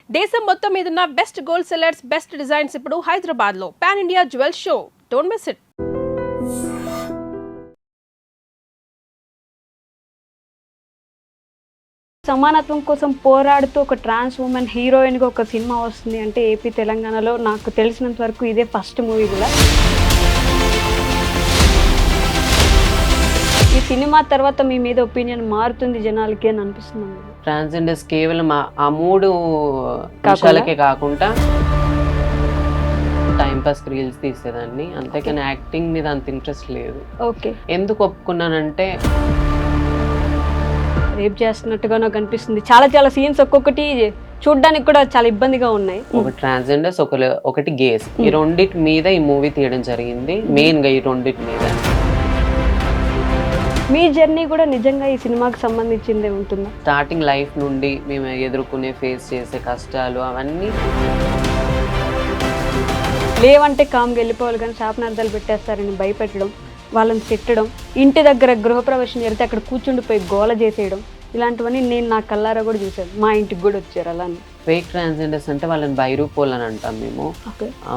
దేశం మొత్తం మీదున్న best gold sellers best designs ఇప్పుడు హైదరాబాద్ లో pan India jewel show. Don't miss it. సమానత్వం కోసం పోరాడుతూ ఒక ట్రాన్స్ ఉమెన్ హీరోయిన్గా ఒక సినిమా వస్తుంది అంటే ఏపీ తెలంగాణలో నాకు తెలిసినంత వరకు ఇదే ఫస్ట్ మూవీ కూడా. ఈ సినిమా తర్వాత మీ మీద ఒపీనియన్ మారుతుంది జనాలకి అని అనిపిస్తుంది. ట్రాన్స్జెండర్స్ కేవలం ఆ మూడు విషయాలకే కాకుండా టైం పాస్ రీల్స్ తీసేదాన్ని, అంతేకాని యాక్టింగ్ మీద అంత ఇంట్రెస్ట్ లేదు. ఓకే, ఎందుకు ఒప్పుకున్నానంటే రేప్ చేస్తున్నట్టుగా నాకు అనిపిస్తుంది. చాలా చాలా సీన్స్ ఒక్కొక్కటి చూడడానికి కూడా చాలా ఇబ్బందిగా ఉన్నాయి. ఒక ట్రాన్స్జెండర్స్ ఒకటి గేస్, ఈ రెండిటి మీద ఈ మూవీ తీయడం జరిగింది. మెయిన్ గా ఈ రెండిటి మీద. మీ జర్నీ కూడా నిజంగా ఈ సినిమాకి సంబంధించిందే ఉంటుందా? స్టార్టింగ్ లైఫ్ నుండి మేము ఎదుర్కొనే ఫేస్ చేసే కష్టాలు అవన్నీ లేవంటే కామ్గా వెళ్ళిపోవాలి కానీ శాపనార్థాలు పెట్టేస్తారని భయపెట్టడం, వాళ్ళని తిట్టడం, ఇంటి దగ్గర గృహప్రవేశం జరిగితే అక్కడ కూర్చుండిపోయి గోల చేసేయడం, ఇలాంటివన్నీ నేను నా కల్లారా కూడా చూసాను. మా ఇంటికి కూడా వచ్చారు అలా. ఫేక్ ట్రాన్స్జెండర్స్ అంటే వాళ్ళని బైరూపోల్ అని అంటాం మేము.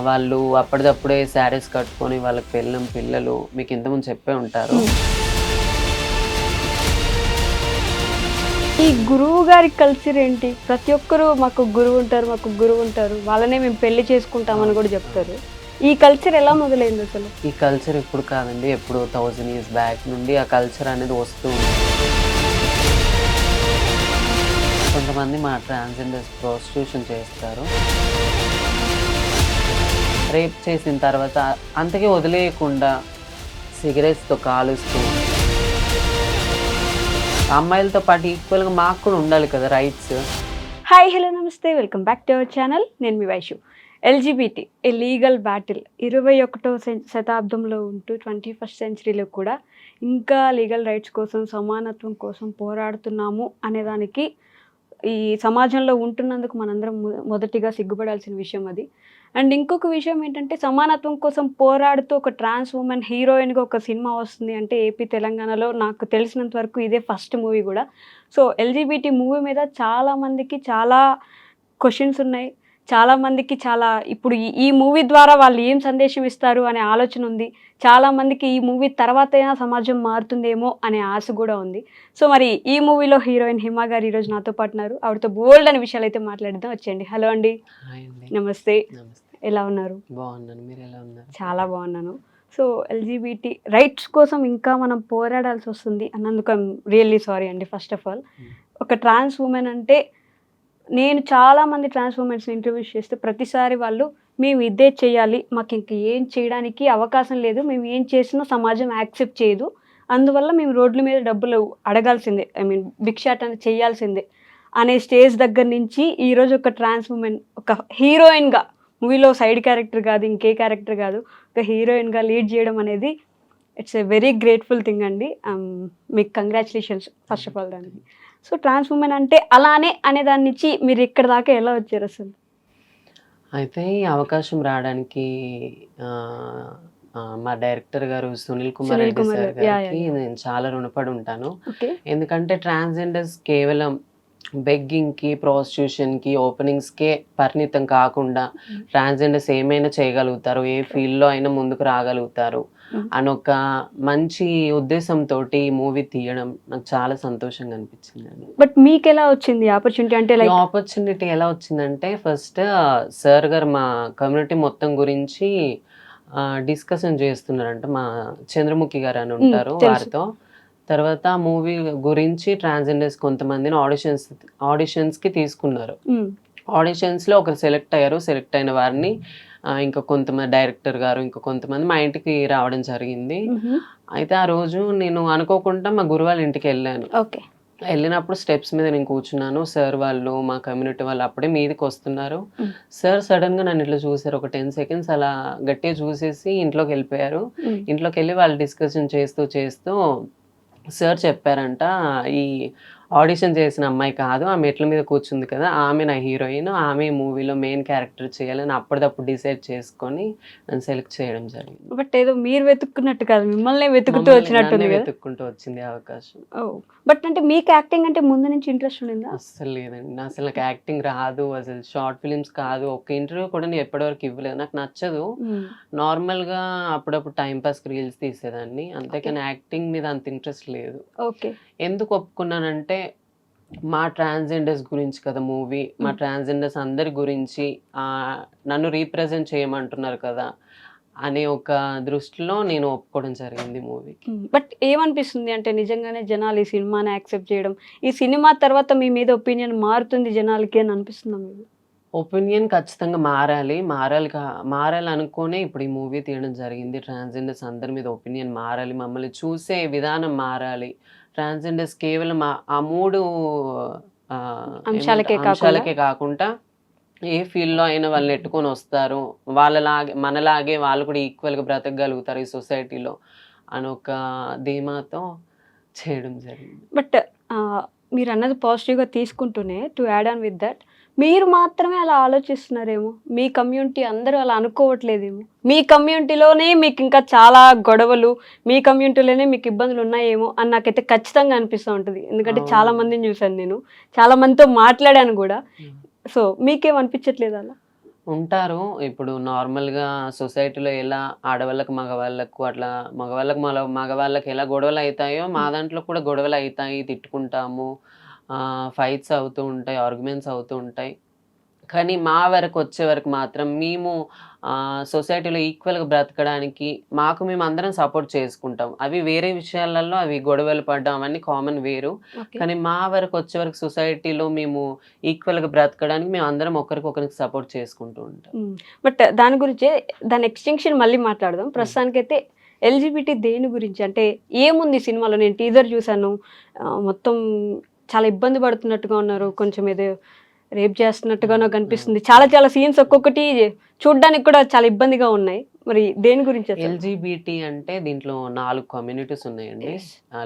వాళ్ళు అప్పటిదప్పుడే శారీస్ కట్టుకొని వాళ్ళకి పిల్లలు మీకు ఇంతకుముందు చెప్పే ఉంటారు. ఈ గురువు గారి కల్చర్ ఏంటి? ప్రతి ఒక్కరూ మాకు గురువు ఉంటారు, వాళ్ళనే మేము పెళ్లి చేసుకుంటామని కూడా చెప్తారు. ఈ కల్చర్ ఎలా మొదలైంది అసలు? ఈ కల్చర్ ఇప్పుడు కాదండి, ఎప్పుడు 1000 years బ్యాక్ నుండి ఆ కల్చర్ అనేది వస్తూ ఉంది. కొంతమంది మా ట్రాన్స్జెండర్స్ ప్రాస్టిట్యూషన్ చేస్తారు. రేప్ చేసిన తర్వాత అంతకే వదిలేయకుండా సిగరెట్స్తో కాలుస్తూ, అమ్మాయిలతో పాటు ఈక్వల్గా మాకు కూడా ఉండాలి కదా రైట్స్. హాయ్, హలో, నమస్తే, welcome back to our channel. నేను మీ Vaishu. LGBT a legal battle 21వ శతాబ్దంలో ఉంటూ 21st centuryలో కూడా ఇంకా లీగల్ రైట్స్ కోసం, సమానత్వం కోసం పోరాడుతున్నాము అనేదానికి ఈ సమాజంలో ఉంటున్నందుకు మనందరం మొదటిగా సిగ్గుపడాల్సిన విషయం అది. అండ్ ఇంకొక విషయం ఏంటంటే, సమానత్వం కోసం పోరాడుతూ ఒక ట్రాన్స్ ఉమెన్ హీరోయిన్గా ఒక సినిమా వస్తుంది అంటే ఏపీ తెలంగాణలో నాకు తెలిసినంత వరకు ఇదే ఫస్ట్ మూవీ కూడా. సో ఎల్జీబీటీ మూవీ మీద చాలామందికి చాలా క్వశ్చన్స్ ఉన్నాయి. చాలామందికి ఇప్పుడు ఈ మూవీ ద్వారా వాళ్ళు ఏం సందేశం ఇస్తారు అనే ఆలోచన ఉంది. చాలామందికి ఈ మూవీ తర్వాత అయినా సమాజం మారుతుందేమో అనే ఆశ కూడా ఉంది. సో మరి ఈ మూవీలో హీరోయిన్ హిమ గారు ఈరోజు నాతో పాటు ఉన్నారు. ఆవిడతో బోల్డ్ అనే విషయాలు అయితే మాట్లాడదాం. వచ్చేయండి. హలో అండి. నమస్తే. ఎలా ఉన్నారు? బాగున్నాను, మీరు ఎలా ఉన్నారు? చాలా బాగున్నాను. సో ఎల్జీబీటీ రైట్స్ కోసం ఇంకా మనం పోరాడాల్సి వస్తుంది అన్నందుకు ఐఎమ్ రియల్లీ సారీ అండి. ఫస్ట్ ఆఫ్ ఆల్, ఒక ట్రాన్స్ ఉమెన్ అంటే, నేను చాలామంది ట్రాన్స్ ఉమెన్స్ని ఇంటర్వ్యూస్ చేస్తే ప్రతిసారి వాళ్ళు మేము ఇదే చేయాలి, మాకు ఇంక ఏం చేయడానికి అవకాశం లేదు, మేము ఏం చేసినా సమాజం యాక్సెప్ట్ చేయదు, అందువల్ల మేము రోడ్ల మీద డబ్బులు అడగాల్సిందే, భిక్షాటన చేయాల్సిందే అనే స్టేజ్ దగ్గర నుంచి ఈరోజు ఒక ట్రాన్స్ ఉమెన్ ఒక హీరోయిన్గా, మూవీలో సైడ్ క్యారెక్టర్ కాదు, ఇంకే క్యారెక్టర్ కాదు, ఒక హీరోయిన్గా లీడ్ చేయడం అనేది it's a very grateful thing అండి. మీకు కంగ్రాచులేషన్స్ ఫస్ట్ ఆఫ్ ఆల్ దానికి. సో ట్రాన్స్ ఉమెన్ అంటే అలానే అనే దాని నుంచి మీరు ఇక్కడ దాకా ఎలా వచ్చారు అసలు? అయితే ఈ అవకాశం రావడానికి మా డైరెక్టర్ గారు సునీల్ కుమార్ రెడ్డి సార్ గారికి నేను చాలా రుణపడి ఉంటాను. ఎందుకంటే ట్రాన్స్జెండర్స్ కేవలం బెగ్గింగ్కి, ప్రాస్టిట్యూషన్కి, ఓపెనింగ్స్కే పరిమితం కాకుండా ట్రాన్స్జెండర్స్ ఏమైనా చేయగలుగుతారు, ఏ ఫీల్డ్లో అయినా ముందుకు రాగలుగుతారు అని ఒక మంచి ఉద్దేశంతో ఈ మూవీ తీయడం నాకు చాలా సంతోషంగా అనిపించింది. బట్ మీకు ఎలా వచ్చింది ఆపర్చునిటీ? అంటే ఆపర్చునిటీ ఎలా వచ్చిందంటే, ఫస్ట్ సార్ గారు మా కమ్యూనిటీ మొత్తం గురించి డిస్కషన్ చేస్తున్నారంట, మా చంద్రముఖి గారు అని ఉంటారు వారితో. తర్వాత మూవీ గురించి ట్రాన్స్జెండర్స్ కొంతమందిని ఆడిషన్స్కి తీసుకున్నారు. ఆడిషన్స్లో ఒకరు సెలెక్ట్ అయ్యారు. సెలెక్ట్ అయిన వారిని ఇంకా కొంతమంది డైరెక్టర్ గారు, ఇంకా కొంతమంది మా ఇంటికి రావడం జరిగింది. అయితే ఆ రోజు నేను అనుకోకుండా మా గురువు వాళ్ళ ఇంటికి వెళ్ళాను. వెళ్ళినప్పుడు స్టెప్స్ మీద నేను కూర్చున్నాను. సార్ వాళ్ళు, మా కమ్యూనిటీ వాళ్ళు అప్పుడే మీదకి వస్తున్నారు. సార్ సడన్గా నన్ను ఇట్లా చూసారు. ఒక 10 seconds అలా గట్టిగా చూసేసి ఇంట్లోకి వెళ్ళిపోయారు. ఇంట్లోకి వెళ్ళి వాళ్ళు డిస్కషన్ చేస్తూ సార్ చెప్పారంట, ఈ ఆడిషన్ చేసిన అమ్మాయి కాదు, ఆ మెట్ల మీద కూర్చుంది కదా ఆమె నా హీరోయిన్, ఆమె మూవీలో మెయిన్ క్యారెక్టర్ చేయాలని అప్పటిదప్పుడు డిసైడ్ చేసుకొని నన్ను సెలెక్ట్ చేయడం జరిగింది. బట్ ఏదో మీరు వెతుక్కున్నట్టు కాదు, మిమ్మల్ని వెతుకుతూ మమ్మల్ని వచ్చినట్టుంది నన్నే కదా. వెతుక్కుంటూ వచ్చింది ఆ అవకాశం. ఓ బట్ అంటే మీకు యాక్టింగ్ అంటే ముందు నుంచి ఇంట్రెస్ట్ ఉండిందా? అస్సలు లేదండి. అసలు నాకు యాక్టింగ్ రాదు. అసలు షార్ట్ ఫిలిమ్స్ కాదు. ఒక్క ఇంటర్వ్యూ కూడా నేను ఎప్పటివరకు ఇవ్వలేదు. నాకు నచ్చదు. నార్మల్‌గా అప్పుడప్పుడు టైమ్ పాస్‌కి రీల్స్ తీసేదాన్ని. అంతేకాని యాక్టింగ్ మీద అంత ఇంట్రెస్ట్ లేదు. ఓకే. ఎందుకు ఒప్పుకున్నానంటే, మా ట్రాన్స్‌జెండర్స్ గురించి కదా మూవీ. మా ట్రాన్స్‌జెండర్స్ అందరి గురించి నన్ను రీప్రజెంట్ చేయమంటున్నారు కదా అనే ఒక దృష్టిలో నేను ఒప్పుకోవడం జరిగింది మూవీకి. బట్ ఏమనిపిస్తుంది అంటే నిజంగానే జనాలు ఈ సినిమాని యాక్సెప్ట్ చేయడం, ఈ సినిమా తర్వాత మీ మీద ఒపీనియన్ మారుతుంది జనాలకి అని అనిపిస్తుందా మీకు? ఒపీనియన్ ఖచ్చితంగా మారాలి. మారాలనుకోనే ఇప్పుడు ఈ మూవీ తీయడం జరిగింది. ట్రాన్స్‌జెండర్స్ అందరి మీద ఒపీనియన్ మారాలి. మమ్మల్ని చూసే విధానం మారాలి. ట్రాన్స్‌జెండర్స్ కేవలం ఆ 3 అంశాలకే కాకుండా ఏ ఫీల్డ్‌లో అయినా వాళ్ళని నెట్టుకొని వస్తారు. మనలాగే వాళ్ళు కూడా ఈక్వల్‌గా బ్రతకగలుగుతారు ఈ సొసైటీలో అని ఒక ధీమాతో చేయడం జరిగింది. బట్ మీరన్నది పాజిటివ్‌గా తీసుకుంటూనే to add on with that మీరు మాత్రమే అలా ఆలోచిస్తున్నారేమో. మీ కమ్యూనిటీ అందరూ అలా అనుకోవట్లేదేమో. మీ కమ్యూనిటీలోనే మీకు ఇంకా చాలా గొడవలు, మీ కమ్యూనిటీలోనే మీకు ఇబ్బందులు ఉన్నాయేమో అని నాకైతే ఖచ్చితంగా అనిపిస్తూ ఉంటుంది. ఎందుకంటే చాలా మందిని చూశాను నేను. చాలా మందితో మాట్లాడాను కూడా. సో మీకేం అనిపించట్లేదా అలా? ఉంటారు. ఇప్పుడు నార్మల్‌గా సొసైటీలో ఎలా ఆడవాళ్ళకి, మగవాళ్ళకు అట్లా మగవాళ్ళకి ఎలా గొడవలయితాయో మా దాంట్లో కూడా గొడవలయితాయి. తిట్టుకుంటాము. ఫైట్స్ అవుతూ ఉంటాయి. ఆర్గ్యుమెంట్స్ అవుతూ ఉంటాయి. కానీ మా వరకొచ్చే వరకు మాత్రం మేము సొసైటీలో ఈక్వల్‌గా బ్రతకడానికి మేమందరం సపోర్ట్ చేసుకుంటాం. అవి వేరే విషయాలలో అవి గొడవలు పడడం అవన్నీ కామన్ వేరు. కానీ మా వరకొచ్చే వరకు సొసైటీలో మేము ఈక్వల్‌గా బ్రతకడానికి మేమందరం ఒకరికొకరికి సపోర్ట్ చేసుకుంటూ ఉంటాం. బట్ దాని గురించే దాని ఎక్స్‌టెన్షన్ మళ్ళీ మాట్లాడదాం. ప్రస్తుతానికైతే ఎల్‌జీబీటీ దేని గురించి అంటే ఏముంది సినిమాలో? నేను టీజర్ చూసాను. మొత్తం చాలా ఇబ్బంది పడుతున్నట్టుగా ఉన్నారు. కొంచెం ఏదో రేప్ చేస్తున్నట్టుగా నాకు అనిపిస్తుంది. చాలా చాలా సీన్స్ ఒక్కొక్కటి చూడడానికి కూడా చాలా ఇబ్బందిగా ఉన్నాయి. మరి దేని గురించి అసలు? ఎల్‌జీబీటీ అంటే దీంట్లో 4 కమ్యూనిటీస్ ఉన్నాయండి.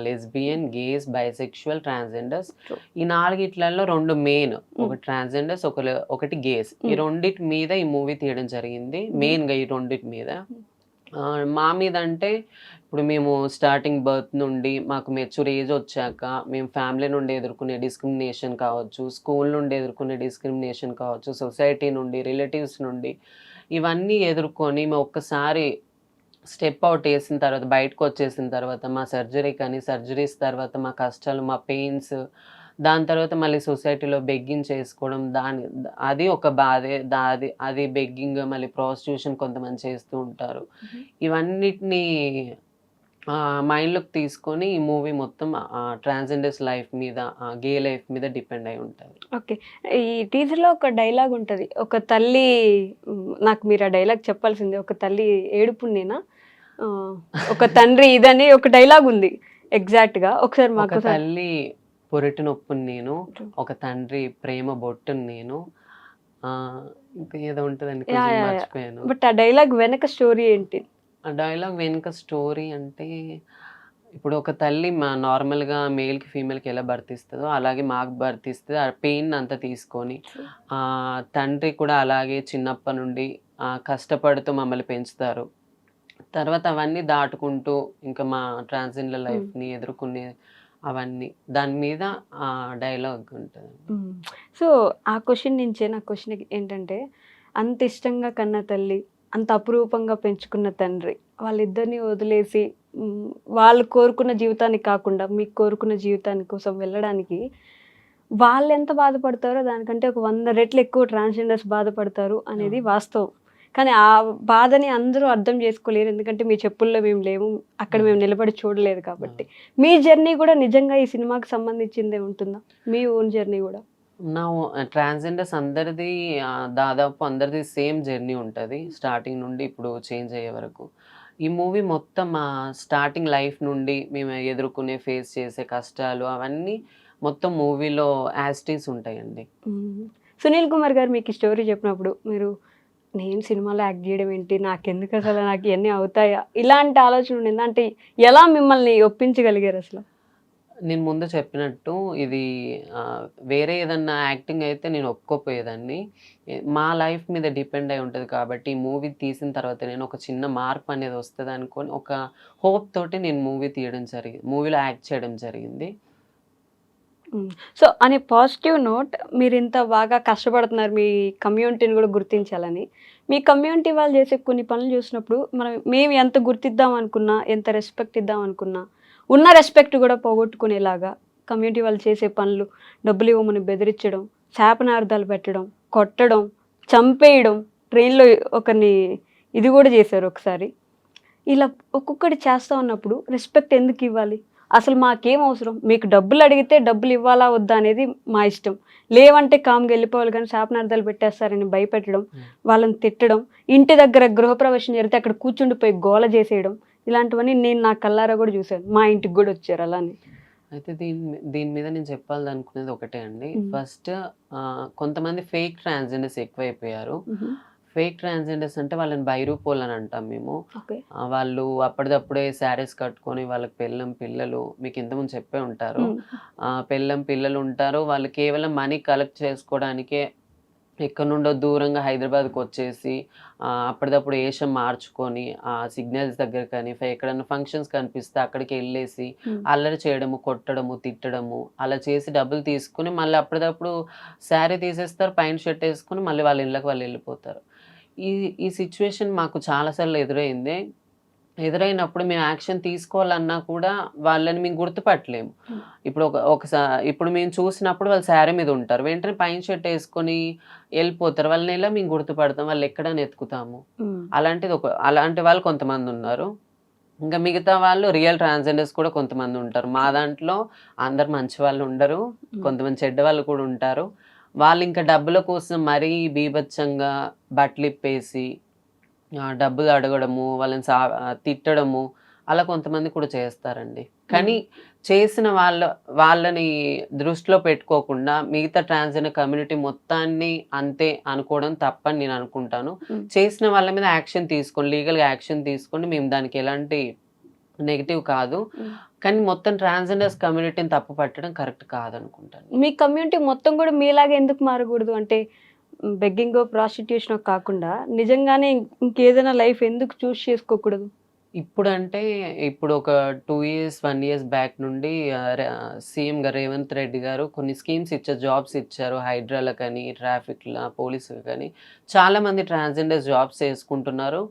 Lesbian, gays, bisexual, transgenders. ఈ 4గిట్లలో 2 మెయిన్. ఒకటి ట్రాన్స్‌జెండర్స్, ఒకటి గేస్. ఈ రెండిటి మీద ఈ మూవీ తీయడం జరిగింది. మెయిన్‌గా ఈ రెండిటి మీద. మా మీద అంటే ఇప్పుడు మేము స్టార్టింగ్ బర్త్ నుండి మాకు మెచ్యూర్ ఏజ్ వచ్చాక మేము ఫ్యామిలీ నుండి ఎదుర్కొనే డిస్క్రిమినేషన్ కావచ్చు, స్కూల్ నుండి ఎదుర్కొనే డిస్క్రిమినేషన్ కావచ్చు, సొసైటీ నుండి, రిలేటివ్స్ నుండి ఇవన్నీ ఎదుర్కొని మేము ఒక్కసారి స్టెప్ అవుట్ వేసిన తర్వాత బయటకు వచ్చేసిన తర్వాత మా సర్జరీ కానీ సర్జరీస్ తర్వాత మా కష్టాలు, మా పెయిన్స్, దాని తర్వాత మళ్ళీ సొసైటీలో బెగ్గింగ్ చేసుకోవడం, అది ఒక బాధే. అది బెగ్గింగ్, మళ్ళీ ప్రాస్టిట్యూషన్ కొంతమంది చేస్తూ ఉంటారు. ఇవన్నిటిని మైండ్‌లోకి తీసుకొని ఈ మూవీ మొత్తం ట్రాన్స్‌జెండర్స్ లైఫ్ మీద, గే లైఫ్ మీద డిపెండ్ అయి ఉంటది. ఓకే. ఈ టీజర్‌లో ఒక డైలాగ్ ఉంటది. ఒక తల్లి నాకు మీరు ఆ డైలాగ్ చెప్పాల్సిందే. ఒక తల్లి ఏడుపుండేనా? ఒక తండ్రి ఇదని ఒక డైలాగ్ ఉంది. ఎగ్జాక్ట్‌గా ఒకసారి ఒక మాకు తల్లి పొరటి నొప్పుని నేను, ఒక తండ్రి ప్రేమ బొట్టుని నేను, ఇంకా ఏదో ఉంటదండి కొంచెం మర్చిపోయాను. బట్ ఆ డైలాగ్ వెనక స్టోరీ ఏంటి? ఆ డైలాగ్ వెనుక స్టోరీ అంటే ఇప్పుడు ఒక తల్లి నార్మల్‌గా మేల్‌కి, ఫీమేల్‌కి ఎలా బర్త్ ఇస్తదో అలాగే మాకు బర్త్ ఇస్తది. ఆ పెయిన్ అంతా తీసుకొని తండ్రి కూడా అలాగే చిన్నప్పటి నుండి కష్టపడుతూ మమ్మల్ని పెంచుతారు. తర్వాత అవన్నీ దాటుకుంటూ ఇంకా మా ట్రాన్స్‌జెండర్ లైఫ్‌ని ఎదుర్కొనే అవన్నీ దాని మీద డైలాగ్ ఉంటది. సో ఆ క్వెషన్ నుంచే నా క్వెషన్ ఏంటంటే, అంత ఇష్టంగా కన్న తల్లి, అంత అపురూపంగా పెంచుకున్న తండ్రి, వాళ్ళిద్దరిని వదిలేసి వాళ్ళు కోరుకున్న జీవితానికి కాకుండా మీకు కోరుకున్న జీవితాని కోసం వెళ్ళడానికి వాళ్ళెంత బాధపడతారో దానికంటే ఒక 100 రెట్లు ఎక్కువ ట్రాన్స్‌జెండర్స్ బాధపడతారు అనేది వాస్తవం. కానీ ఆ బాధని అందరూ అర్థం చేసుకోలేరు. ఎందుకంటే మీ చెప్పుల్లో మేము లేము. అక్కడ మేము నిలబడి చూడలేదు కాబట్టి. మీ జర్నీ కూడా నిజంగా ఈ సినిమాకి సంబంధించిందే ఉంటుందా? మీ ఓన్ జర్నీ కూడా? నా ట్రాన్స్‌జెండర్స్ అందరిది దాదాపు అందరిది సేమ్ జర్నీ ఉంటది. స్టార్టింగ్ నుండి ఇప్పుడు చేంజ్ అయ్యే వరకు. ఈ మూవీ మొత్తం స్టార్టింగ్ లైఫ్ నుండి మేము ఎదుర్కొనే, ఫేస్ చేసే కష్టాలు అవన్నీ మొత్తం మూవీలో యాజ్ ఇట్ ఈజ్ ఉంటాయండి. సునీల్ కుమార్ గారు మీకు ఈ స్టోరీ చెప్పినప్పుడు మీరు నేను సినిమాలో యాక్ట్ చేయడం ఏంటి? నాకెందుకు అసలు? నాకు ఇయన్నీ అవుతాయా? ఇలాంటి ఆలోచన ఉండిందా? అంటే ఎలా మిమ్మల్ని ఒప్పించగలిగారు అసలు? నేను ముందు చెప్పినట్టు ఇది వేరే ఏదన్నా యాక్టింగ్ అయితే నేను ఒప్పుకోపోయేదాన్ని. మా లైఫ్ మీద డిపెండ్ అయి ఉంటది కాబట్టి, ఈ మూవీ తీసిన తర్వాత నేను ఒక చిన్న మార్పు అనేది వస్తదనుకోని, ఒక హోప్ తోటి నేను మూవీలో యాక్ట్ చేయడం జరిగింది. సో అనే పాజిటివ్ నోట్ మీరు ఇంత బాగా కష్టపడుతున్నారు మీ కమ్యూనిటీని కూడా గుర్తించాలని. మీ కమ్యూనిటీ వాళ్ళు చేసే కొన్ని పనులు చూసినప్పుడు మేము ఎంత గుర్తిద్దాం అనుకున్నా, ఎంత రెస్పెక్ట్ ఇద్దాం అనుకున్నా, ఉన్న రెస్పెక్ట్ కూడా పోగొట్టుకునేలాగా కమ్యూనిటీ వాళ్ళు చేసే పనులు, డబ్బులు ఇవ్వమని బెదిరించడం, శాపనార్థాలు పెట్టడం, కొట్టడం, చంపేయడం, ట్రైన్లో ఒకరిని ఇది కూడా చేశారు ఒకసారి. ఇలా ఒక్కొక్కటి చేస్తూ ఉన్నప్పుడు రెస్పెక్ట్ ఎందుకు ఇవ్వాలి? అసలు మాకేం అవసరం? మీకు డబ్బులు అడిగితే డబ్బులు ఇవ్వాలా వద్దా అనేది మా ఇష్టం. లేవంటే కామ్గా వెళ్ళిపోవాలి, కానీ శాపనార్థాలు పెట్టేస్తారని భయపెట్టడం, వాళ్ళని తిట్టడం, ఇంటి దగ్గర గృహప్రవేశం జరిగితే అక్కడ కూర్చుండిపోయి గోల చేసేయడం, ఇలాంటివన్నీ నేను నా కళ్ళారా కూడా చూశాను. మా ఇంటికి కూడా వచ్చారు అలానే. అయితే దీని మీద నేను చెప్పాలనుకునేది ఒకటే అండి. ఫస్ట్ కొంతమంది ఫేక్ ట్రాన్స్జెండర్స్ ఎక్కువైపోయారు. ఫేక్ ట్రాన్స్జెండర్స్ అంటే వాళ్ళని బైరూపోల్ అని అంటాం మేము. వాళ్ళు అప్పటిదప్పుడే శారీస్ కట్టుకొని వాళ్ళకి పిల్లలు మీకు ఇంతకుముందు చెప్పే ఉంటారు. పిల్లలు ఉంటారు. వాళ్ళు కేవలం మనీ కలెక్ట్ చేసుకోవడానికే ఎక్కడి నుండో దూరంగా హైదరాబాద్కి వచ్చేసి అప్పటిదప్పుడు వేషం మార్చుకొని సిగ్నల్స్ దగ్గర కానీ ఎక్కడన్నా ఫంక్షన్స్ కనిపిస్తే అక్కడికి వెళ్ళేసి అల్లరి చేయడము, కొట్టడము, తిట్టడము అలా చేసి డబ్బులు తీసుకుని మళ్ళీ అప్పటిదప్పుడు శారీ తీసేస్తారు, పైన షర్ట్ వేసుకుని మళ్ళీ వాళ్ళ ఇళ్ళకి వాళ్ళు వెళ్ళిపోతారు. ఈ సిచ్యువేషన్ మాకు చాలాసార్లు ఎదురైనప్పుడు మేము యాక్షన్ తీసుకోవాలన్నా కూడా వాళ్ళని మేము గుర్తుపట్టలేము. ఇప్పుడు మేము చూసినప్పుడు వాళ్ళు శారీ మీద ఉంటారు, వెంటనే పైన షర్ట్ వేసుకొని వెళ్ళిపోతారు. వాళ్ళని ఎలా మేము గుర్తుపడతాం? వాళ్ళు ఎక్కడని ఎత్తుకుతాము? అలాంటి వాళ్ళు కొంతమంది ఉన్నారు. ఇంకా మిగతా వాళ్ళు రియల్ ట్రాన్స్జెండర్స్ కూడా కొంతమంది ఉంటారు. మా దాంట్లో అందరు మంచి వాళ్ళు ఉండరు, కొంతమంది చెడ్డ వాళ్ళు కూడా ఉంటారు. వాళ్ళు ఇంకా డబ్బుల కోసం మరీ బీభత్సంగా బట్టలు ఇప్పేసి డబ్బులు అడగడము, తిట్టడము అలా కొంతమంది కూడా చేస్తారండి. కానీ చేసిన వాళ్ళని దృష్టిలో పెట్టుకోకుండా మిగతా ట్రాన్స్జెండర్ కమ్యూనిటీ మొత్తాన్ని అంతే అనుకోవడం తప్పని నేను అనుకుంటాను. చేసిన వాళ్ళ మీద లీగల్గా యాక్షన్ తీసుకోండి. మేము దానికి ఎలాంటి నెగిటివ్ కాదు, కానీ మొత్తం ట్రాన్స్జెండర్స్ కమ్యూనిటీని తప్పు పట్టడం కరెక్ట్ కాదనుకుంటాను. మీ కమ్యూనిటీ మొత్తం కూడా మీలాగా ఎందుకు మారకూడదు? అంటే బెగ్గింగ్, ప్రాస్టిట్యూషన్ కాకుండా నిజంగానే ఇంకేదైనా లైఫ్ ఎందుకు చూస్ చేసుకోకూడదు? ఇప్పుడు ఒక 1 years బ్యాక్ నుండి సీఎం గారు రేవంత్ రెడ్డి గారు కొన్ని స్కీమ్స్ ఇచ్చారు, జాబ్స్ ఇచ్చారు. హైడ్రాల కానీ, ట్రాఫిక్ల, పోలీసులు కానీ చాలా మంది ట్రాన్స్జెండర్స్ జాబ్స్ చేసుకుంటున్నారు.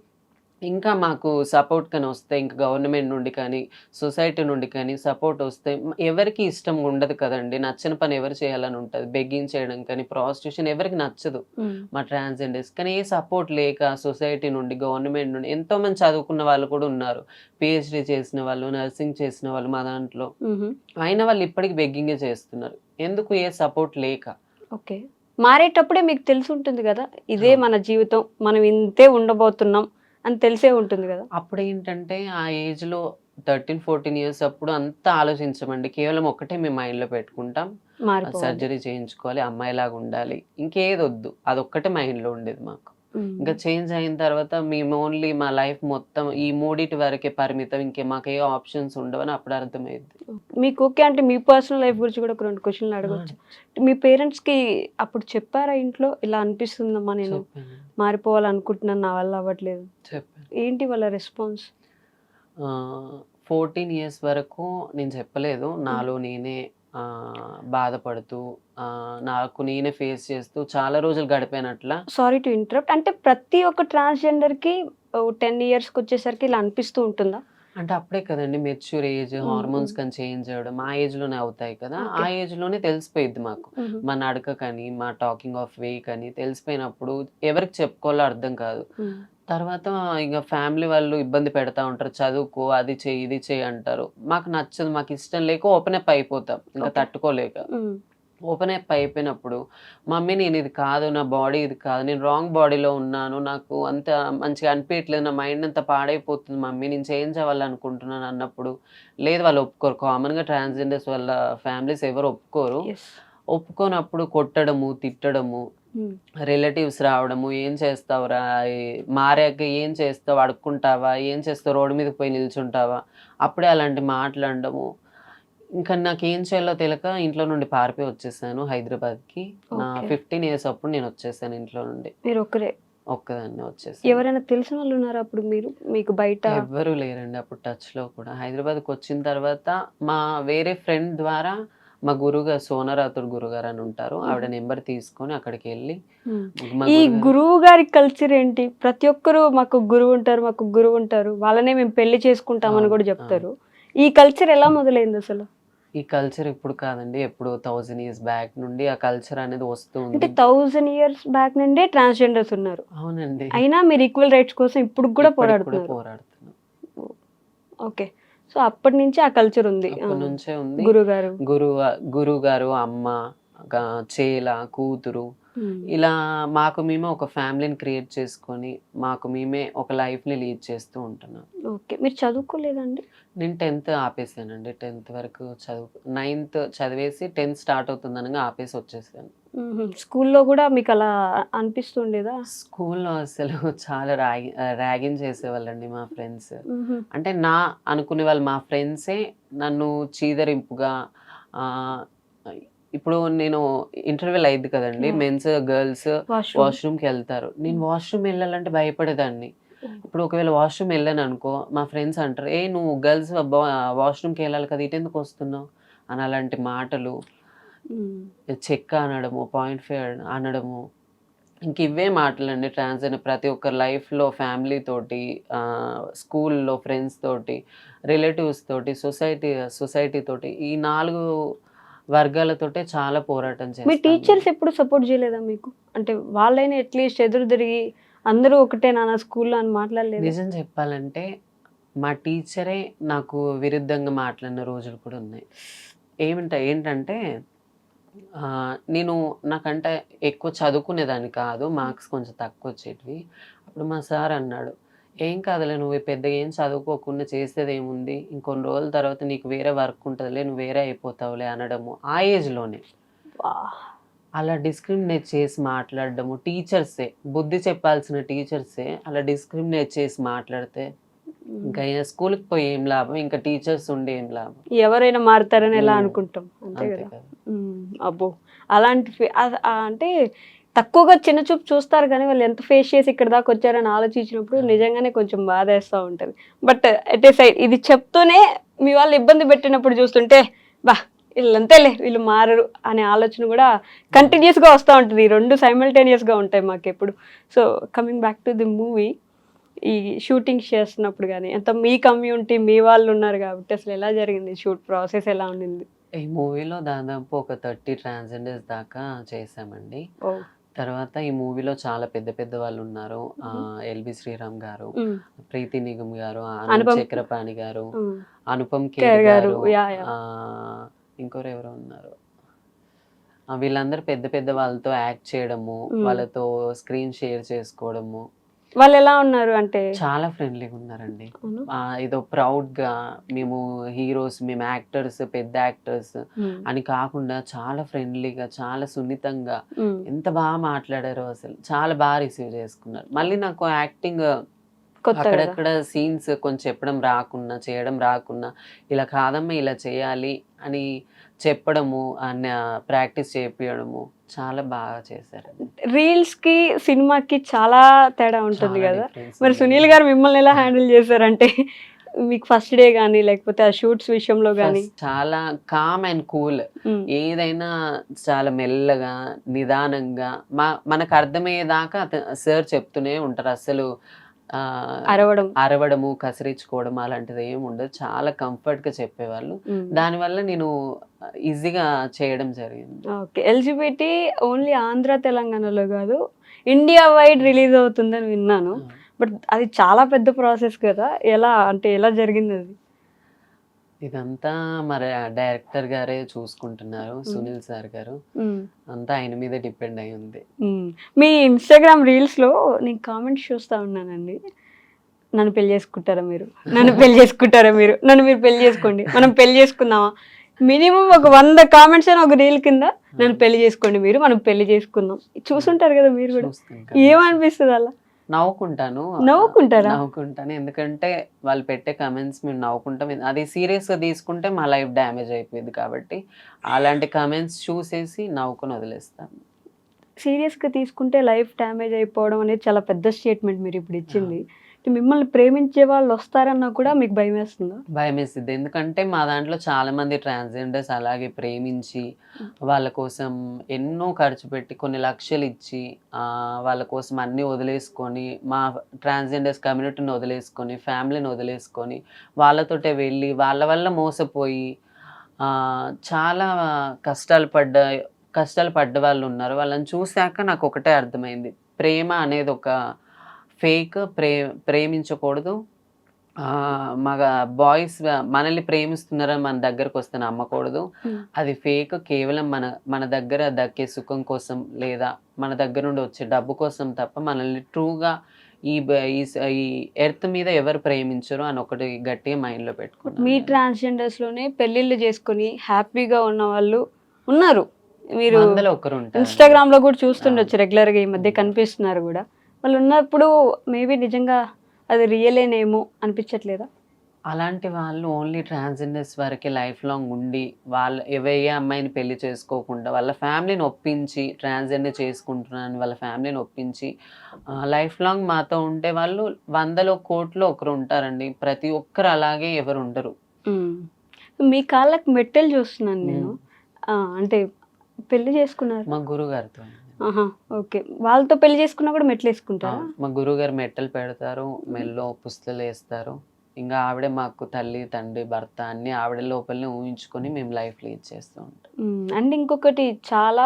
ఇంకా మాకు సపోర్ట్ కానీ వస్తే, ఇంకా గవర్నమెంట్ నుండి కానీ, సొసైటీ నుండి కానీ సపోర్ట్ వస్తే, ఎవరికి ఇష్టం ఉండదు కదండి, నచ్చిన పని ఎవరు చేయాలని ఉంటుంది. బెగ్గింగ్ చేయడం కానీ, ప్రాస్టిట్యూషన్ ఎవరికి నచ్చదు మా ట్రాన్స్జెండర్స్. కానీ ఏ సపోర్ట్ లేక సొసైటీ నుండి, గవర్నమెంట్ నుండి ఎంతోమంది చదువుకున్న వాళ్ళు కూడా ఉన్నారు, పిహెచ్డి చేసిన వాళ్ళు, నర్సింగ్ చేసిన వాళ్ళు మా దాంట్లో. అయినా వాళ్ళు ఇప్పటికి బెగ్గింగే చేస్తున్నారు. ఎందుకు? ఏ సపోర్ట్ లేక. ఓకే, మారేటప్పుడే మీకు తెలిసి ఉంటుంది కదా, ఇదే మన జీవితం, మనం ఇంతే ఉండబోతున్నాం అని తెలిసే ఉంటుంది కదా. అప్పుడు ఏంటంటే ఆ ఏజ్లో 13-14 years అప్పుడు అంతా ఆలోచించమండి. కేవలం ఒకటే మేము మైండ్లో పెట్టుకుంటాం, సర్జరీ చేయించుకోవాలి, అమ్మాయిలాగా ఉండాలి, ఇంకేది వద్దు, అదొక్కటే మైండ్లో ఉండేది మాకు. ఇంకా చేంజ్ అయిన తర్వాత మేము ఓన్లీ మా లైఫ్ మొత్తం ఈ మూడిటి వరకే పరిమితం, ఇంకే మాకు ఏ ఆప్షన్స్ ఉండవని అప్పుడు అర్థమైంది. మీకు ఓకే అంటే మీ పర్సనల్ లైఫ్ గురించి కూడా ఒక 2 questions అడగవచ్చు. మీ పేరెంట్స్కి అప్పుడు చెప్పారా ఇంట్లో ఇలా అనిపిస్తుందమ్మా, నేను మారిపోవాలనుకుంటున్నాను, నా వల్ల అవ్వట్లేదు? ఏంటి వాళ్ళ రెస్పాన్స్? 14 years వరకు నేను చెప్పలేదు. నాలో నేనే బాధపడుతూ నాకు నేనే ఫేస్ చేస్తూ చాలా రోజులు గడిపానట్లా. Sorry to interrupt. అంటే ప్రతి ఒక్క ట్రాన్స్జెండర్కి 10 yearsకి వచ్చేసరికి ఇలా అనిపిస్తూ ఉంటుందా? అంటే అప్పుడే కదండి మెచ్యూర్ ఏజ్, హార్మోన్స్ కానీ చేంజ్ అవ్వడం ఆ ఏజ్లోనే అవుతాయి కదా. ఆ ఏజ్లోనే తెలిసిపోయిద్ది మాకు, మా నడక కానీ, మా టాకింగ్ ఆఫ్ వే కానీ తెలిసిపోయినప్పుడు ఎవరికి చెప్పుకోవాలో అర్థం కాదు. తర్వాత ఇక ఫ్యామిలీ వాళ్ళు ఇబ్బంది పెడతా ఉంటారు, చదువుకో, అది చెయ్యి, ఇది చెయ్యి అంటారు. మాకు నచ్చదు, మాకు ఇష్టం లేక ఓపెన్ అప్ అయిపోతాం, ఇంకా తట్టుకోలేక. ఓపెన్ అప్ అయిపోయినప్పుడు మమ్మీ నేను ఇది కాదు, నా బాడీ ఇది కాదు, నేను రాంగ్ బాడీలో ఉన్నాను, నాకు అంత మంచిగా అనిపించట్లేదు, నా మైండ్ అంతా పాడైపోతుంది మమ్మీ, నేను చేంజ్ అవ్వాలనుకుంటున్నాను అన్నప్పుడు, లేదు వాళ్ళు ఒప్పుకోరు. కామన్గా ట్రాన్స్జెండర్స్ వాళ్ళ ఫ్యామిలీస్ ఎవరు ఒప్పుకోరు. ఒప్పుకోనప్పుడు కొట్టడము, తిట్టడము, రిలేటివ్స్ రావడము, ఏం చేస్తావురా, మారాక ఏం చేస్తావు, అడుక్కుంటావా, ఏం చేస్తావు, రోడ్డు మీద పోయి నిల్చుంటావా, అప్పుడే అలాంటి మాట్లాడడము. ఇంకా నాకేం చేయాలో తెలియక ఇంట్లో నుండి పారిపోయి వచ్చేసాను హైదరాబాద్కి. నా Okay. 15 ఇయర్స్ అప్పుడు నేను వచ్చేసాను ఇంట్లో నుండి. మీరు ఒక్కరే? ఒక్కదాన్నే వచ్చేసాను. ఎవరైనా తెలిసిన వాళ్ళు ఉన్నారా అప్పుడు మీకు బయట? ఎవ్వరూ లేరండి అప్పుడు టచ్లో కూడా. హైదరాబాద్కి వచ్చిన తర్వాత మా వేరే ఫ్రెండ్ ద్వారా మా గురుగారు సోనరాతుడు గురుగారు అని ఉంటారు, ఆవిడ నెంబర్ తీసుకొని అక్కడికి వెళ్ళి మా ఈ గురుగారు గురువు గారి కల్చర్ ఏంటి? ప్రతి ఒక్కరు మాకు గురువు ఉంటారు, వాళ్ళనే మేము పెళ్లి చేసుకుంటామని కూడా చెప్తారు. ఈ కల్చర్ ఎలా మొదలైంది అసలు? ఈ కల్చర్ ఇప్పుడు కాదండి, ఎప్పుడు 1000 years బ్యాక్ నుండి ఆ కల్చర్ అనేది వస్తూ అంటే ఉంది. 1000 years బ్యాక్ నుండే ట్రాన్స్జెండర్స్ ఉన్నారు, అవునండి, అయినా మీరు ఈక్వల్ రైట్స్ కోసం ఇప్పుడు కూడా ఇప్పటికి కూడా పోరాడుతున్నారు. పోరాడుతున్నాం. ఓకే, సో అప్పటి నుంచి ఆ కల్చర్ ఉంది. అప్పటి నుంచే ఉంది. గురుగారు గురువు గారు, అమ్మ, చేల, కూతురు, ఇలా మాకు మేమే ఒక ఫ్యామిలీని క్రియేట్ చేసుకొని మాకు మేమే ఒక లైఫ్ని లీడ్ చేస్తూ ఉంటున్నాం. ఓకే, మీరు చదువుకోలేదండి? నేను 10th ఆపేసానండి. 10th వరకు 9th చదివేసి 10th స్టార్ట్ అవుతుందనగా ఆపేసి వచ్చేసాను. స్కూల్లో కూడా మీకు అలా అనిపిస్తుండేదా? స్కూల్లో అసలు చాలా ర్యాగింగ్ చేసేవాళ్ళండి మా ఫ్రెండ్స్. అంటే నా అనుకునే వాళ్ళు మా ఫ్రెండ్సే నన్ను చీదరింపుగా, ఇప్పుడు నేను ఇంటర్వ్యూలు అయింది కదండి, మెన్స్ గర్ల్స్ వాష్రూమ్కి వెళ్తారు, నేను వాష్రూమ్ వెళ్ళాలంటే భయపడేదాన్ని. ఇప్పుడు ఒకవేళ వాష్రూమ్ వెళ్ళాను అనుకో, మా ఫ్రెండ్స్ అంటారు, నువ్వు గర్ల్స్ వాష్రూమ్కి వెళ్ళాలి కదా, ఇటు ఎందుకు వస్తున్నావు అని అలాంటి మాటలు, చెక్క అనడము, .5 అనడము, ఇంక ఇవే మాటలండి. ట్రాన్స్జెండర్ ప్రతి ఒక్కరి లైఫ్లో ఫ్యామిలీ తోటి, స్కూల్లో ఫ్రెండ్స్ తోటి, రిలేటివ్స్ తోటి, సొసైటీ తోటి, ఈ 4 వర్గాలతోటే చాలా పోరాటం మీ చేస్తాను. టీచర్స్ ఎప్పుడు సపోర్ట్ చేయలేదా మీకు? అంటే వాళ్ళైనా అట్లీస్ట్ ఎదురు తిరిగి అందరూ ఒకటే నాన్న స్కూల్లో అని మాట్లాడలేదు? నిజం చెప్పాలంటే మా టీచరే నాకు విరుద్ధంగా మాట్లాడిన రోజులు కూడా ఉన్నాయి. ఏంటంటే నేను నాకంటే ఎక్కువ చదువుకునేదాన్ని కాదు, మార్క్స్ కొంచెం తక్కువ వచ్చేటివి. అప్పుడు మా సార్ అన్నాడు, ఏం కాదులే, నువ్వు పెద్దగా ఏం చదువుకోకుండా చేసేది ఏముంది, ఇంకొన్ని రోజుల తర్వాత నీకు వేరే వర్క్ ఉంటుందిలే, నువ్వు వేరే అయిపోతావులే అనడము. ఆ ఏజ్లోనే అలా డిస్క్రిమినేట్ చేసి మాట్లాడడము. టీచర్సే, బుద్ధి చెప్పాల్సిన టీచర్సే అలా డిస్క్రిమినేట్ చేసి మాట్లాడితే ఇంకా స్కూల్కి పోయి ఏం లాభం, ఇంకా టీచర్స్ ఉండి ఏం లాభం. ఎవరైనా మారుతారని ఎలా అనుకుంటాం, అంతే అంతే కదా. కదా. అబ్బో, అలాంటి అంటే తక్కువగా చిన్న చూపు చూస్తారు, కానీ వాళ్ళు ఎంత ఫేస్ చేసి ఇక్కడ దాకా వచ్చారని ఆలోచించినప్పుడు నిజంగానే కొంచెం బాధేస్తూ ఉంటుంది. బట్ ఎట్ ఏ సైడ్ ఇది చెప్తూనే మీ వాళ్ళు ఇబ్బంది పెట్టినప్పుడు చూస్తుంటే వీళ్ళంతేలే, వీళ్ళు మారరు అనే ఆలోచన కూడా కంటిన్యూస్గా వస్తూ ఉంటుంది. ఈ రెండు సైమల్టేనియస్గా ఉంటాయి మాకు ఎప్పుడు. So coming back to the movie, ఈ షూటింగ్ చేస్తున్నప్పుడు కానీ అంత మీ కమ్యూనిటీ మీ వాళ్ళు ఉన్నారు కాబట్టి అసలు ఎలా జరిగింది, షూట్ ప్రాసెస్ ఎలా ఉండింది? ఈ మూవీలో దాదాపు ఒక 30 ట్రాన్స్జెండర్స్ దాకా చేసామండి. తర్వాత ఈ మూవీలో చాలా పెద్ద పెద్ద వాళ్ళు ఉన్నారు. ఎల్బి శ్రీరామ్ గారు, ప్రీతి నిగమ్ గారు, ఆనంద్ చక్రపాణి గారు, అనుపమ్ ఖేర్ గారు, ఇంకోరు ఎవరో ఉన్నారు. వీళ్ళందరూ పెద్ద పెద్ద వాళ్ళతో యాక్ట్ చేయడము, వాళ్ళతో స్క్రీన్ షేర్ చేసుకోవడము. వాళ్ళు ఎలా ఉన్నారు అంటే? చాలా ఫ్రెండ్లీగా ఉన్నారండి. ఏదో ప్రౌడ్ గా మేము హీరోస్, మేము యాక్టర్స్, పెద్ద యాక్టర్స్ అని కాకుండా చాలా ఫ్రెండ్లీగా, చాలా సున్నితంగా, ఎంత బాగా మాట్లాడారో అసలు, చాలా బాగా రిసీవ్ చేసుకున్నారు. మళ్ళీ నాకు యాక్టింగ్ అక్కడక్కడ సీన్స్ కొంచెం చేయడం రాకున్నా ఇలా కాదమ్మా ఇలా చేయాలి అని చెప్పడము, ప్రాక్టీస్ చేయించడము చాలా బాగా చేశారు. రీల్స్ కి సినిమాకి చాలా తేడా ఉంటుంది కదా. మరి సునీల్ గారు మిమ్మల్ని ఎలా హ్యాండిల్ చేశారంటే, మీకు ఫస్ట్ డే కానీ లేకపోతే ఆ షూట్స్ విషయంలో కానీ? చాలా కామ్ అండ్ కూల్, ఏదైనా చాలా మెల్లగా నిదానంగా మనకు అర్థమయ్యేదాకా సార్ చెప్తూనే ఉంటారు. అసలు అరవడము, కసిరించుకోవడం అలాంటిది ఏమి ఉండదు. చాలా కంఫర్ట్ గా చెప్పేవాళ్ళు. దానివల్ల నేను ఈజీగా చేయడం జరిగింది. ఓకే, ఎల్జిబిటి ఓన్లీ ఆంధ్ర తెలంగాణలో కాదు, ఇండియా వైడ్ రిలీజ్ అవుతుందని విన్నాను. బట్ అది చాలా పెద్ద ప్రాసెస్ కదా, ఎలా జరిగింది అది? ఇదంతా మరి డైరెక్టర్ గారే చూసుకుంటున్నారు, సునీల్ సార్ గారు. అంతా ఆయన మీద డిపెండ్ అయి ఉంది. మీ ఇన్స్టాగ్రామ్ రీల్స్ లో నేను కామెంట్స్ చూస్తా ఉన్నానండి, నన్ను పెళ్లి చేసుకుంటారా మీరు, నన్ను పెళ్లి చేసుకుంటారా మీరు, నన్ను మీరు పెళ్లి చేసుకోండి, మనం పెళ్లి చేసుకుందామా, మినిమం ఒక 100 కామెంట్స్ అయినా ఒక రీల్ కింద నన్ను పెళ్లి చేసుకోండి మీరు, మనం పెళ్లి చేసుకుందాం. చూసుంటారు కదా మీరు కూడా, ఏమనిపిస్తుంది అలా? నవ్వుకుంటాను. నవ్వుకుంటారా? నవ్వుకుంటాను. ఎందుకంటే వాళ్ళు పెట్టే కామెంట్స్ మేము నవ్వుకుంటాం. అది సీరియస్‌గా తీసుకుంటే మా లైఫ్ డ్యామేజ్ అయిపోయిద్ది కాబట్టి, అలాంటి కామెంట్స్ చూసేసి నవ్వుకొని వదిలేస్తాను. సీరియస్‌గా తీసుకుంటే లైఫ్ డ్యామేజ్ అయిపోవడం అనేది చాలా పెద్ద స్టేట్మెంట్ మీరిప్పుడు ఇచ్చింది. మిమ్మల్ని ప్రేమించే వాళ్ళు వస్తారన్నా కూడా మీకు భయమేస్తుందా? భయమేసిద్ది. ఎందుకంటే మా దాంట్లో చాలామంది ట్రాన్స్‌జెండర్స్ అలాగే ప్రేమించి, వాళ్ళ కోసం ఎన్నో ఖర్చు పెట్టి కొన్ని లక్షలిచ్చి వాళ్ళ కోసం అన్నీ వదిలేసుకొని, మా ట్రాన్స్‌జెండర్స్ కమ్యూనిటీని వదిలేసుకొని, ఫ్యామిలీని వదిలేసుకొని, వాళ్ళతోటే వెళ్ళి వాళ్ళ వల్ల మోసపోయి చాలా కష్టాలు పడ్డ వాళ్ళున్నారు. వాళ్ళని చూసాక నాకొకటే అర్థమైంది. ప్రేమ అనేది ఒక ఫేక్. ప్రేమించకూడదు. మగ బాయ్స్ మనల్ని ప్రేమిస్తున్నారని మన దగ్గరకొస్తే నమ్మకూడదు. అది ఫేక్. కేవలం మన దగ్గర దక్కే సుఖం కోసం, లేదా మన దగ్గర నుండి వచ్చే డబ్బు కోసం తప్ప మనల్ని ట్రూగా ఈ ఈ ఎర్త్ మీద ఎవరు ప్రేమించరు అని ఒకటి గట్టిగా మైండ్‌లో పెట్టుకున్నాను మీ నేను. ట్రాన్స్‌జెండర్స్‌లోనే పెళ్ళిళ్ళు చేసుకొని హ్యాపీగా ఉన్నవాళ్ళు ఉన్నారు. మీరు వందలో ఒకరుంటారండి. ఇన్‌స్టాగ్రామ్‌లో కూడా చూస్తుండొచ్చు రెగ్యులర్‌గా ఈ మధ్య కనిపిస్తున్నారు గూడా. వాళ్ళు ఉన్నప్పుడు మేబీ నిజంగా అది రియలేనేమో అనిపించట్లేదా? అలాంటి వాళ్ళు ఓన్లీ ట్రాన్స్‌జెండర్స్ వరకే లైఫ్ లాంగ్ ఉండి, వాళ్ళు ఏ అమ్మాయిని పెళ్లి చేసుకోకుండా, వాళ్ళ ఫ్యామిలీని ఒప్పించి ట్రాన్స్‌జెండర్ చేసుకుంటున్నానని వాళ్ళ ఫ్యామిలీని ఒప్పించి లైఫ్ లాంగ్ మాతో ఉంటే వాళ్ళు వందలో, కోట్లో ఒకరు ఉంటారండి. ప్రతి ఒక్కరు అలాగే ఎవరు ఉండరు. హ్మ్. మీ కాళ్ళకి మెట్టెలు చూస్తున్నాను నేను. అంటే పెళ్లి చేసుకున్నారు. మా గురుగారితో. ఆహా! ఓకే. వాళ్ళతో పెళ్లి చేసుకున్నా కూడా మెట్లేసుకుంటారా? మా గురువుగారు మెట్టెలు పెడతారు. మెడలో పుస్తలేస్తారు. ఇంగా ఆవిడే మాకు తల్లి, తండ్రి, భర్త అన్నీ ఆవిడ లోపలనే ఊహించుకొని మేము లైఫ్ లీడ్ చేస్తూ ఉంటాం. అండ్ ఇంకొకటి చాలా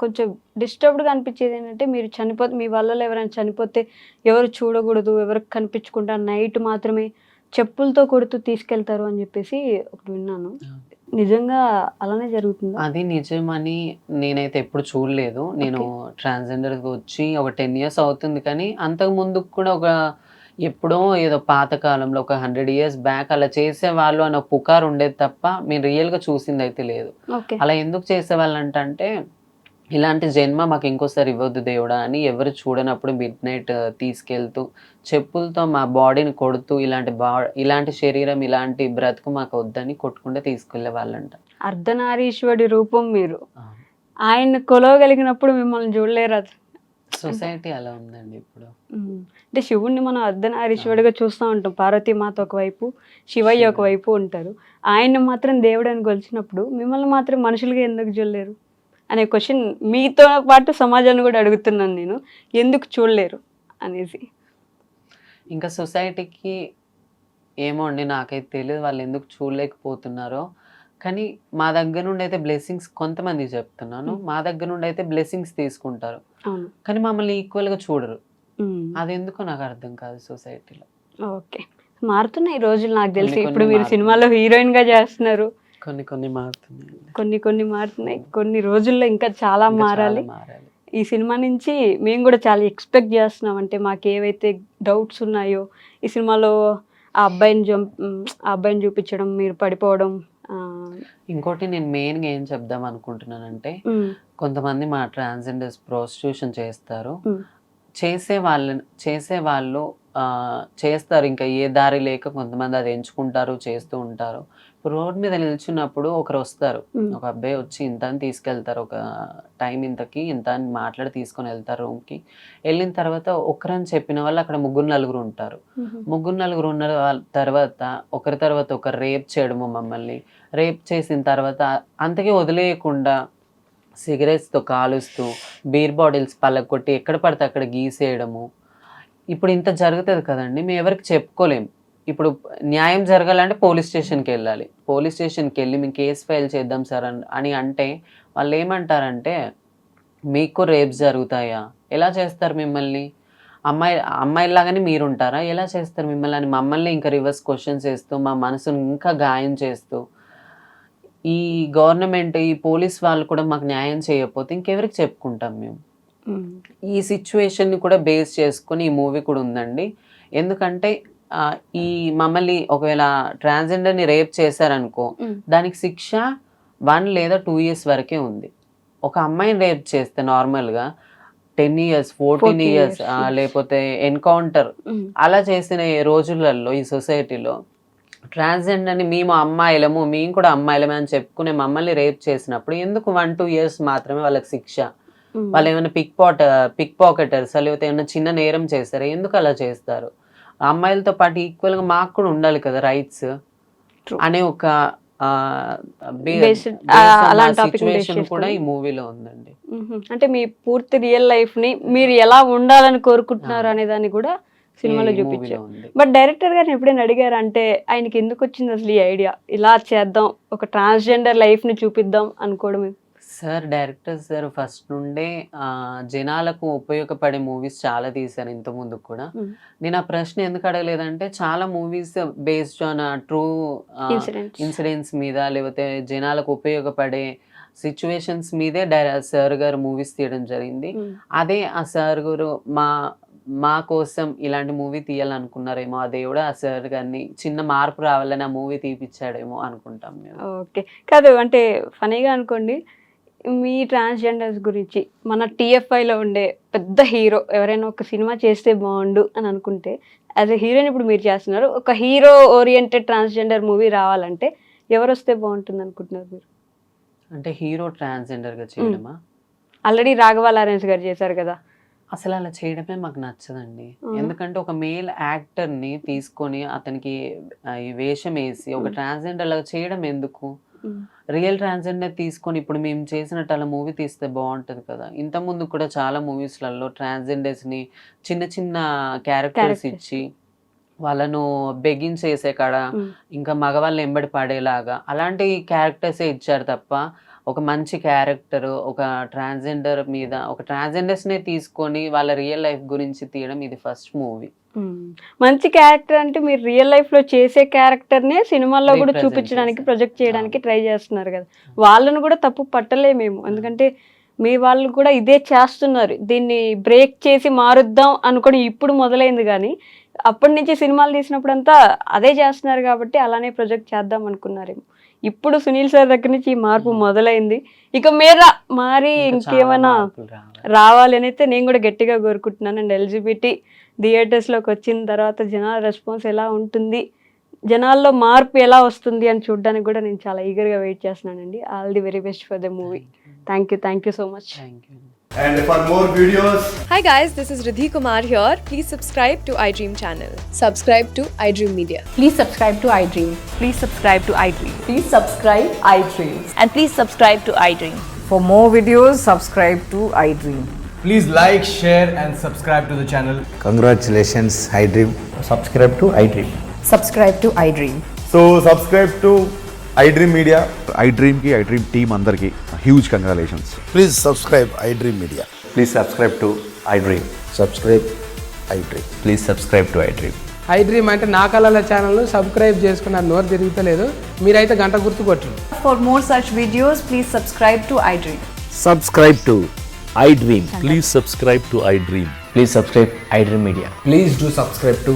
కొంచెం డిస్టర్బ్డ్‌గా అనిపించేది ఏంటంటే మీరు మీ వాళ్ళలో ఎవరైనా చనిపోతే ఎవరు చూడకూడదు, ఎవరికి కనిపించకుండా నైట్ మాత్రమే చెప్పులతో కొడుతూ తీసుకెళ్తారు అని చెప్పేసి ఒకటి విన్నాను. నిజంగా అలానే జరుగుతుందా? అది నిజమని నేనైతే ఎప్పుడు చూడలేదు. నేను ట్రాన్స్‌జెండర్‌గా వచ్చి ఒక 10 ఇయర్స్ అవుతుంది కానీ, అంతకు ముందుకు కూడా ఎప్పుడో ఏదో పాత కాలంలో ఒక 100 ఇయర్స్ బ్యాక్ అలా చేసేవాళ్ళు అన్న పుకారు ఉండేది తప్ప, మేము రియల్‌గా చూసిందైతే లేదు. ఓకే. అలా ఎందుకు చేసేవాళ్ళంటే, ఇలాంటి జన్మ మాకు ఇంకోసారి ఇవ్వద్దు దేవుడా అని ఎవరు చూడనప్పుడు మిడ్‌నైట్ తీసుకెళ్తూ, చెప్పులతో మా బాడీని కొడుతూ, ఇలాంటి శరీరం, ఇలాంటి బ్రతుకు మాకు వద్దని కొట్టుకుంటూ తీసుకెళ్ళేవాళ్ళంట. అర్ధనారీశ్వరుడి రూపం మీరు. ఆ! ఆయన్ని కొలవగలిగినప్పుడు మిమ్మల్ని చూడలేరా? సొసైటీ అలా ఉందండి ఇప్పుడు. అంటే శివుడిని మనం అర్ధనారీశ్వరుడిగా చూస్తూ ఉంటాం. పార్వతీమాత ఒకవైపు, శివయ్య ఒకవైపు ఉంటారు. ఆయన్ని మాత్రం దేవుడని కొలిచినప్పుడు మిమ్మల్ని మాత్రం మనుషులుగా ఎందుకు చూడలేరు అనే క్వశ్చన్ మీతో పాటు సమాజాన్ని కూడా అడుగుతున్నాను నేను. ఎందుకు చూడలేరు అనేసి. ఇంకా సొసైటీకి ఏమో అండి నాకైతే తెలీదు వాళ్ళు ఎందుకు చూడలేకపోతున్నారో. కానీ మా దగ్గర నుండి అయితే బ్లెస్సింగ్స్ కొంతమందికి చెప్తున్నాను. మా దగ్గర నుండి అయితే బ్లెస్సింగ్స్ తీసుకుంటారు. అవును. కానీ మమ్మల్ని ఈక్వల్‌గా చూడరు. హ్మ్. అదెందుకో నాకు అర్థం కాదు సొసైటీలో. ఓకే. మారుతున్నాయి ఈ రోజులు నాకు తెలిసి. కొన్ని ఇప్పుడు మీరు మారుతున్నాయి. సినిమాలో హీరోయిన్‌గా చేస్తున్నారు. కొన్ని మారుతున్నాయండి. కొన్ని మారుతున్నాయి. కొన్ని రోజుల్లో ఇంకా చాలా ఇంకా మారాలి. చాలా మారాలి. ఈ సినిమా నుంచి మేము కూడా చాలా ఎక్స్పెక్ట్ చేస్తున్నాం. అంటే మాకేవైతే డౌట్స్ ఉన్నాయో ఈ సినిమాలో ఆ అబ్బాయిని చూపించడం, మీరు పడిపోవడం. ఇంకోటి నేను మెయిన్‌గా ఏం చెప్దాం అనుకుంటున్నానంటే, కొంతమంది మా ట్రాన్స్‌జెండర్స్ ప్రాస్టిట్యూషన్ చేస్తారు. చేసేవాళ్ళు చేస్తారు. ఇంకా ఏ దారి లేక కొంతమంది అది ఎంచుకుంటారు, చేస్తూ ఉంటారు. ఇప్పుడు రోడ్ మీద నిల్చున్నప్పుడు ఒకరొస్తారు. ఒక అబ్బాయి వచ్చి ఇంత అని తీసుకెళ్తారు. ఒక టైం ఇంతకి ఇంత అని మాట్లాడి తీసుకొని వెళ్తారు రూమ్‌కి. వెళ్ళిన తర్వాత ఒకరని చెప్పిన వాళ్ళు అక్కడ ముగ్గురు, నలుగురు ఉంటారు. ముగ్గురు, నలుగురు ఉన్న తర్వాత ఒకరి తర్వాత ఒకరు రేప్ చేయడము మమ్మల్ని. రేప్ చేసిన తర్వాత అంతకే వదిలేయకుండా సిగరెట్స్‌తో కాలుస్తూ, బీర్ బాటిల్స్ పలగొట్టి ఎక్కడ పడితే అక్కడ గీసేయడము. ఇప్పుడు ఇంత జరుగుతది కదండీ! మేము ఎవరికీ చెప్పుకోలేం. ఇప్పుడు న్యాయం జరగాలంటే పోలీస్ స్టేషన్‌కెళ్ళాలి. పోలీస్ స్టేషన్‌కెళ్ళి మేము కేస్ ఫైల్ చేద్దాం సార్ అని అంటే వాళ్ళేమంటారంటే, మీకు రేప్స్ జరుగుతాయా? ఎలా చేస్తారు మిమ్మల్ని? అమ్మాయిల్లాగానే మీరుంటారా? ఎలా చేస్తారు మిమ్మల్ని? అని మమ్మల్ని ఇంకా రివర్స్ క్వెషన్స్ ఏస్తూ, మా మనసుని ఇంకా గాయం చేస్తూ, ఈ గవర్నమెంట్, ఈ పోలీస్ వాళ్ళు కూడా మాకు న్యాయం చేయకపోతే ఇంకెవరికి చెప్పుకుంటాం మేము? ఈ సిచ్యువేషన్‌ని కూడా బేస్ చేసుకొని ఈ మూవీ కూడా ఉందండి. ఎందుకంటే ఈ మమ్మల్ని ఒకవేళ ట్రాన్స్‌జెండర్‌ని రేప్ చేశారనుకో, దానికి శిక్ష 1 లేదా 2 ఇయర్స్ వరకే ఉంది. ఒక అమ్మాయిని రేప్ చేస్తే నార్మల్‌గా 10 ఇయర్స్ 14 ఇయర్స్ లేకపోతే ఎన్కౌంటర్ అలా చేసిన ఈ రోజులలో ఈ సొసైటీలో ట్రాన్స్జెండర్ అని మేము అమ్మాయిలము మేము కూడా అమ్మాయిలమే అని చెప్పుకునే మమ్మల్ని రేప్ చేసినప్పుడు ఎందుకు 1-2 ఇయర్స్ మాత్రమే వాళ్ళకి శిక్ష? వాళ్ళు ఏమైనా పిక్ పాకెటర్స్ లేకపోతే ఏమైనా చిన్న నేరం చేస్తారా? ఎందుకు అలా చేస్తారు? అమ్మాయిలతో పాటు ఈక్వల్ గా మాకు కూడా ఉండాలి కదా రైట్స్ అనే ఒక సిచ్యువేషన్ కూడా ఈ మూవీలో ఉందండి. అంటే మీ పూర్తి రియల్ లైఫ్ ని మీరు ఎలా ఉండాలని కోరుకుంటున్నారు అనే దాన్ని కూడా సినిమాలో చూపించారు. బట్ డైరెక్టర్ గారిని ఎప్పుడైనా అడిగారు అంటే ఆయనకి ఎందుకు వచ్చింది అసలు ఈ ఐడియా, ఇలా చేద్దాం ఒక ట్రాన్స్జెండర్ లైఫ్ ని చూపిద్దాం అనుకోవడం? సార్ డైరెక్టర్ సార్ ఫస్ట్ నుండే జనాలకు ఉపయోగపడే మూవీస్ చాలా తీశారు ఇంత ముందు కూడా. నేను ఆ ప్రశ్న ఎందుకు అడగలేదంటే చాలా movies based on true incidents మీద లేకపోతే జనాలకు ఉపయోగపడే సిచ్యువేషన్స్ మీదే సార్ గారు మూవీస్ తీయడం జరిగింది. అదే ఆ సార్ గారు మా కోసం ఇలాంటి మూవీ తీయాలనుకున్నారేమో, ఆ దేవుడు ఆ సార్ గారిని చిన్న మార్పు రావాలని ఆ మూవీ తీపిచ్చాడేమో అనుకుంటాం మేము. ఓకే కాదు అంటే ఫనీగా అనుకోండి, మీ ట్రాన్స్జెండర్స్ గురించి మన TFIలో ఉండే పెద్ద హీరో ఎవరైనా ఒక సినిమా చేస్తే బాగుండు అని అనుకుంటే యాజ్ ఎ హీరోయిన్ ఇప్పుడు మీరు చేస్తున్నారు, ఒక హీరో ఓరియంటెడ్ ట్రాన్స్జెండర్ మూవీ రావాలంటే ఎవరు వస్తే బాగుంటుంది అనుకుంటున్నారు మీరు? అంటే హీరో ట్రాన్స్జెండర్ గా చేయడమా? ఆల్రెడీ రాఘవ లారెన్స్ గారు చేశారు కదా. అసలు అలా చేయడమే మాకు నచ్చదండి. ఎందుకంటే ఒక మేల్ యాక్టర్ ని తీసుకొని అతనికి ఈ వేషం వేసి ఒక ట్రాన్స్జెండర్ లాగా చేయడం ఎందుకు? రియల్ ట్రాన్స్జెండర్ తీసుకొని ఇప్పుడు మేము చేసినట్టు అలా మూవీ తీస్తే బాగుంటది కదా. ఇంత ముందు కూడా చాలా మూవీస్లలో ట్రాన్స్జెండర్స్ ని చిన్న చిన్న క్యారెక్టర్స్ ఇచ్చి వాళ్ళను బెగ్గించేసే కాడ ఇంకా మగవాళ్ళు ఎంబడి పడేలాగా అలాంటి క్యారెక్టర్సే ఇచ్చారు తప్ప ఒక మంచి క్యారెక్టర్ ఒక ట్రాన్స్జెండర్ మీద ఒక ట్రాన్స్జెండర్స్ నే తీసుకొని వాళ్ళ రియల్ లైఫ్ గురించి తీయడం ఇది ఫస్ట్ మూవీ. మంచి క్యారెక్టర్ అంటే మీరు రియల్ లైఫ్ లో చేసే క్యారెక్టర్ నే సినిమాల్లో కూడా చూపించడానికి ప్రొజెక్ట్ చేయడానికి ట్రై చేస్తున్నారు కదా. వాళ్ళను కూడా తప్పు పట్టలేమేమో, ఎందుకంటే మీ వాళ్ళు కూడా ఇదే చేస్తున్నారు. దీన్ని బ్రేక్ చేసి మారుద్దాం అనుకొని ఇప్పుడు మొదలైంది, కానీ అప్పటి నుంచి సినిమాలు తీసినప్పుడంతా అదే చేస్తున్నారు కాబట్టి అలానే ప్రొజెక్ట్ చేద్దాం అనుకున్నారేమో. ఇప్పుడు సునీల్ సార్ దగ్గర నుంచి ఈ మార్పు మొదలైంది, ఇక మీద మారి ఇంకేమైనా రావాలి అని అయితే నేను కూడా గట్టిగా కోరుకుంటున్నాను. అండ్ LGBT థియేటర్స్లోకి వచ్చిన తర్వాత జనాల రెస్పాన్స్ ఎలా ఉంటుంది, జనాల్లో మార్పు ఎలా వస్తుంది అని చూడడానికి కూడా నేను చాలా ఈగర్గా వెయిట్ చేస్తున్నానండి. All the very best for the movie. Thank you so much. And for more videos, Hi guys, this is Riddhi Kumar here. Please subscribe to iDream channel. Subscribe to iDream Media. Please subscribe to iDream. Please subscribe to iDream. Please subscribe iDream. And please subscribe to iDream. For more videos, subscribe to iDream. please like, share and subscribe to the channel. Congratulations, iDream. Subscribe to iDream. Subscribe to iDream. So subscribe to iDream Media. iDream ki iDream team andarki huge congratulations. Please subscribe iDream Media. Please subscribe to iDream. Subscribe iDream. Please subscribe to iDream. iDream అంటే నా కళల channel subscribe చేసుకున్న నోరు తిరుగుతలేదు, మీరైతే గంట గుర్తు కొట్టండి. For more such videos, please subscribe to iDream. Subscribe to iDream. Please subscribe to iDream. Please subscribe iDream Media. Please do subscribe to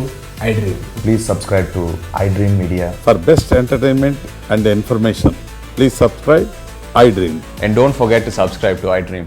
iDream. Please subscribe to iDream Media. For best entertainment and information, please subscribe iDream. And don't forget to subscribe to iDream.